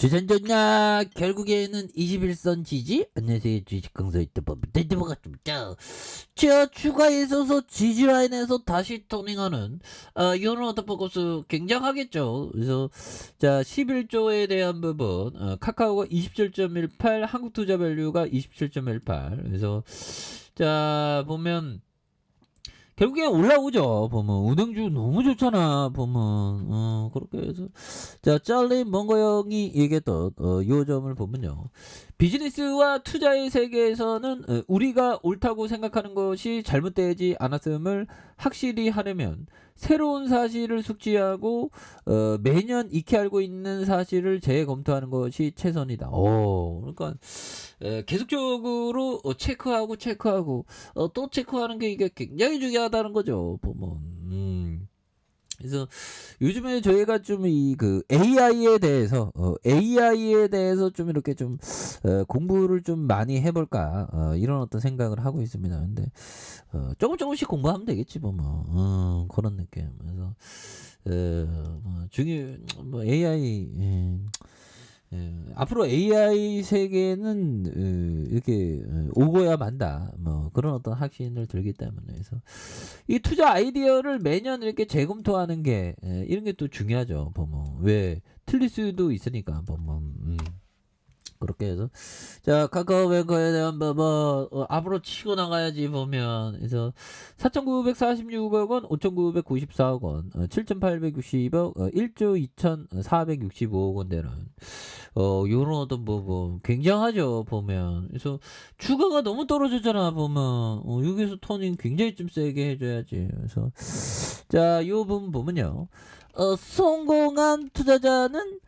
주선졌냐? 결국에는 21선 지지? 안녕하세요. 주식강사 이때법 반갑습니다. 자, 추가에 있어서 지지 라인에서 다시 토닝하는 이런 어떤 포커스 굉장하겠죠. 그래서 자, 11조에 대한 부분 카카오가 27.18, 한국투자밸류가 27.18. 그래서 자, 보면 결국엔 올라오죠. 보면 은행주 너무 좋잖아. 보면 그렇게 해서 자, 짤린 먼거 형이 얘기했던 요 점을 보면요, 비즈니스와 투자의 세계에서는 우리가 옳다고 생각하는 것이 잘못되지 않았음을 확실히 하려면 새로운 사실을 숙지하고 매년 익히 알고 있는 사실을 재검토하는 것이 최선이다. 그러니까 계속적으로 체크하고 또 체크하는 게 이게 굉장히 중요하다는 거죠. 보면. 그래서 요즘에 저희가 좀 이 그 AI에 대해서 좀 이렇게 좀 공부를 좀 많이 해볼까 이런 어떤 생각을 하고 있습니다. 근데 조금씩 공부하면 되겠지 보면 그런 느낌. 그래서 뭐 AI 앞으로 AI 세계는 이렇게 오고야 만다. 뭐 그런 어떤 확신을 들기 때문에, 그래서 이 투자 아이디어를 매년 이렇게 재검토하는 게 이런 게 또 중요하죠. 보면 왜 틀릴 수도 있으니까 보면. 그렇게 해서 자, 카카오뱅크에 대한 앞으로 치고 나가야지 보면. 그래서 4,946억 원, 5,994억 원, 7,860억, 1조 2,465억 원대는 요런 어떤 굉장하죠 보면. 그래서 주가가 너무 떨어졌잖아 보면. 여기서 토닝 굉장히 좀 세게 해줘야지. 그래서 자, 요 부분 보면요, 성공한 투자자는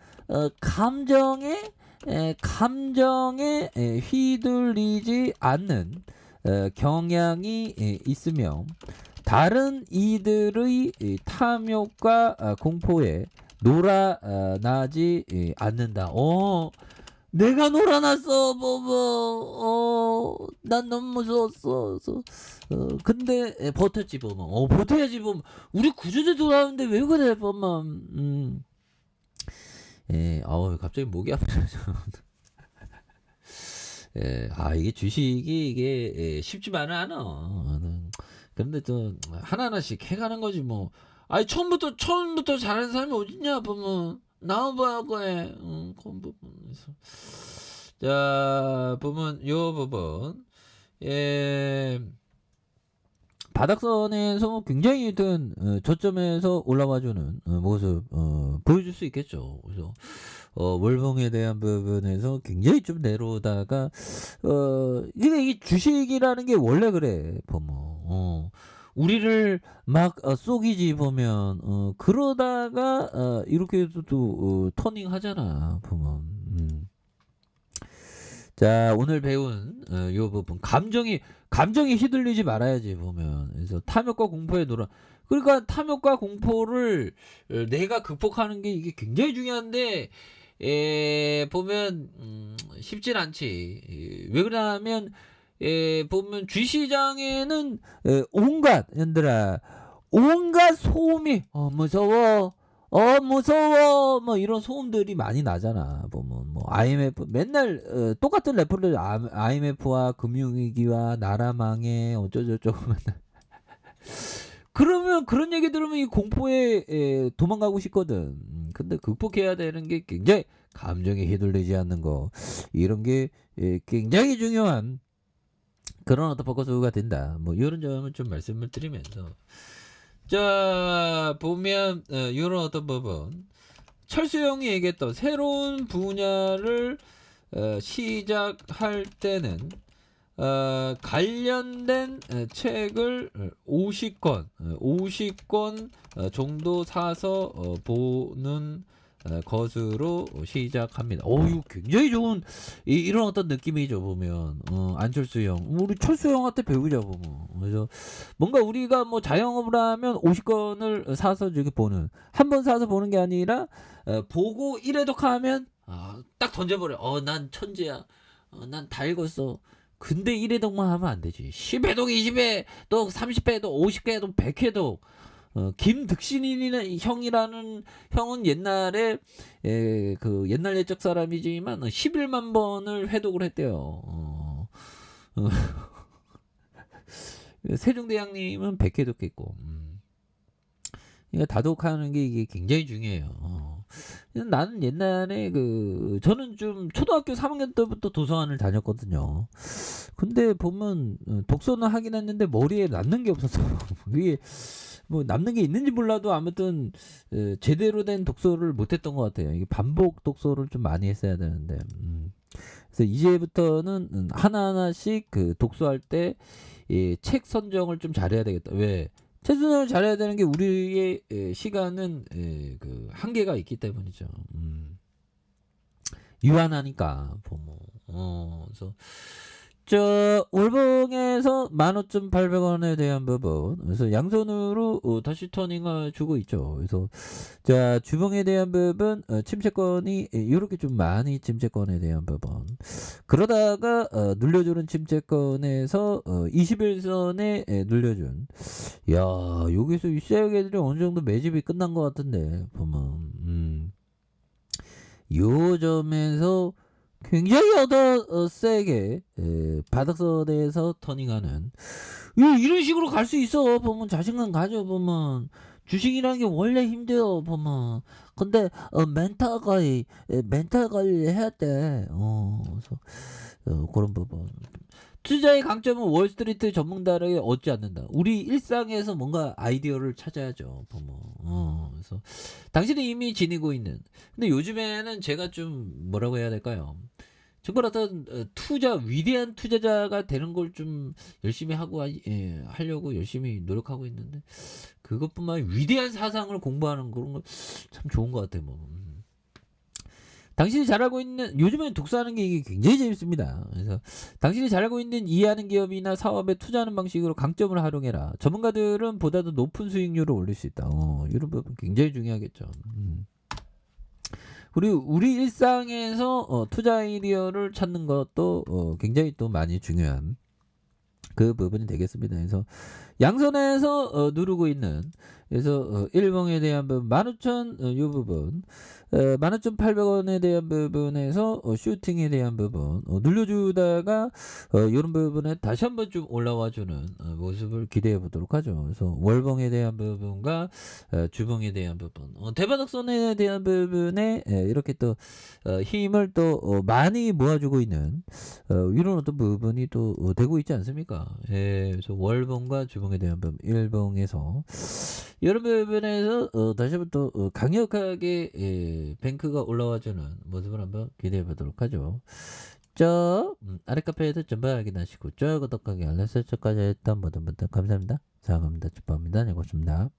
감정에 휘둘리지 않는 경향이 있으며 다른 이들의 탐욕과 공포에 놀아나지 않는다. 내가 놀아났어, 난 너무 무서웠어. 그래서, 근데 버텼지 보면. 버텨야지 보면. 우리 구조대 돌아오는데 왜 그래 보면. 갑자기 목이 아프죠. 이게 주식이 이게 쉽지만은 않아. 근데 또 하나하나씩 해가는 거지 뭐. 처음부터 잘하는 사람이 어딨냐 보면. 나와봐야 해. 그런 부분에서. 자, 보면 요 부분. 바닥선에서 굉장히 저점에서 올라와주는 모습 보여줄 수 있겠죠. 그래서 월봉에 대한 부분에서 굉장히 좀 내려오다가 이 주식이라는 게 원래 그래 보면. 우리를 막 속이지 보면. 그러다가 이렇게 또 터닝 하잖아 보면. 자, 오늘 배운 요 부분, 감정이 휘둘리지 말아야지 보면. 그래서 탐욕과 공포에 놀아. 그러니까 탐욕과 공포를 내가 극복하는 게 이게 굉장히 중요한데 보면 쉽진 않지. 왜 그러냐면 보면 주시장에는 온갖 소음이 무서워 뭐 이런 소음들이 많이 나잖아. 보면 뭐 IMF 맨날 똑같은 래퍼를 IMF와 금융위기와 나라 망해 어쩌저쩌고 맨날. 그러면 그런 얘기 들으면 이 공포에 도망가고 싶거든. 근데 극복해야 되는 게 굉장히 감정에 휘둘리지 않는 거, 이런 게 굉장히 중요한 그런 어떤 포커스가 된다. 뭐 이런 점을 좀 말씀을 드리면서, 자, 보면 이런 어떤 부분, 철수형이 얘기했던 새로운 분야를 시작할 때는 관련된 책을 50권 정도 사서 보는 것으로 시작합니다. 이거 굉장히 좋은 이런 어떤 느낌이죠 보면. 안철수 형, 우리 철수 형한테 배우자 보면. 그래서 뭔가 우리가 뭐 자영업을 하면 50권을 사서 이렇게 보는, 한 번 사서 보는 게 아니라 보고 1회독하면 딱 던져버려. 난 천재야. 난 다 읽었어. 근데 1회독만 하면 안 되지. 10회독, 20회독, 30회독, 50회독, 100회독. 김득신이라는 형이라는 형은 옛날에 그 옛날 옛적 사람이지만 11만 번을 회독을 했대요. 어, 세종대왕님은 100회독했고. 그러니까 다독하는 게 이게 굉장히 중요해요. 나는 옛날에 저는 좀 초등학교 3학년 때부터 도서관을 다녔거든요. 근데 보면 독서는 하긴 했는데 머리에 남는 게 없었어요. 이게 뭐 남는 게 있는지 몰라도 아무튼 제대로 된 독서를 못했던 것 같아요. 이게 반복 독서를 좀 많이 했어야 되는데. 그래서 이제부터는 하나하나씩 독서할 때 책 선정을 좀 잘해야 되겠다. 왜? 책 선정을 잘해야 되는 게 우리의 시간은 한계가 있기 때문이죠. 유한하니까 보면. 그래서 저 월봉에서 15,800원에 대한 부분, 그래서 양손으로 다시 터닝을 주고 있죠. 그래서 자 주봉에 대한 부분 침체권이 이렇게 좀 많이 침체권에 대한 부분, 그러다가 눌려주는 침체권에서 21선에 눌려준, 야 여기서 이 셀게들이 어느 정도 매집이 끝난 것 같은데 보면 요 점에서 굉장히 세게 바닥선에서 터닝하는, 이런 식으로 갈 수 있어. 보면 자신감 가져. 보면 주식이라는 게 원래 힘들어. 보면 근데 멘탈 관리 해야 돼. 그래서 그런 부분. 투자의 강점은 월스트리트 전문가를 얻지 않는다. 우리 일상에서 뭔가 아이디어를 찾아야죠. 보면 그래서 당신이 이미 지니고 있는. 근데 요즘에는 제가 좀 뭐라고 해야 될까요? 정말 어떤 위대한 투자자가 되는 걸 좀 열심히 하려고 열심히 노력하고 있는데, 그것뿐만 아니라 위대한 사상을 공부하는 그런 거 참 좋은 것 같아요. 뭐. 당신이 잘 알고 있는, 요즘에는 독서하는 게 이게 굉장히 재밌습니다. 그래서 당신이 잘 알고 있는 이해하는 기업이나 사업에 투자하는 방식으로 강점을 활용해라. 전문가들은 보다 더 높은 수익률을 올릴 수 있다. 이런 부분 굉장히 중요하겠죠. 그리고 우리 일상에서 투자 아이디어를 찾는 것도 굉장히 또 많이 중요한 그 부분이 되겠습니다. 그래서 양선에서 누르고 있는, 그래서 1봉에 대한 부분 15,000 요 부분 15,800원에 대한 부분에서 슈팅에 대한 부분 눌려주다가 이런 부분에 다시 한번 좀 올라와주는 모습을 기대해 보도록 하죠. 그래서 월봉에 대한 부분과 주봉에 대한 부분, 대바닥선에 대한 부분에 이렇게 또 힘을 또 많이 모아주고 있는 이런 어떤 부분이 또 되고 있지 않습니까? 그래서 월봉과 주봉에 대한 부분, 일봉에서 이런 부분에서 다시 한번 또 강력하게 뱅크가 올라와주는 모습을 한번 기대해 보도록 하죠. 아래 카페에서 전부 확인하시고 구독하기 알람 설정까지 했던 모든 분들 감사합니다. 사랑합니다. 축복합니다. 네, 고맙습니다.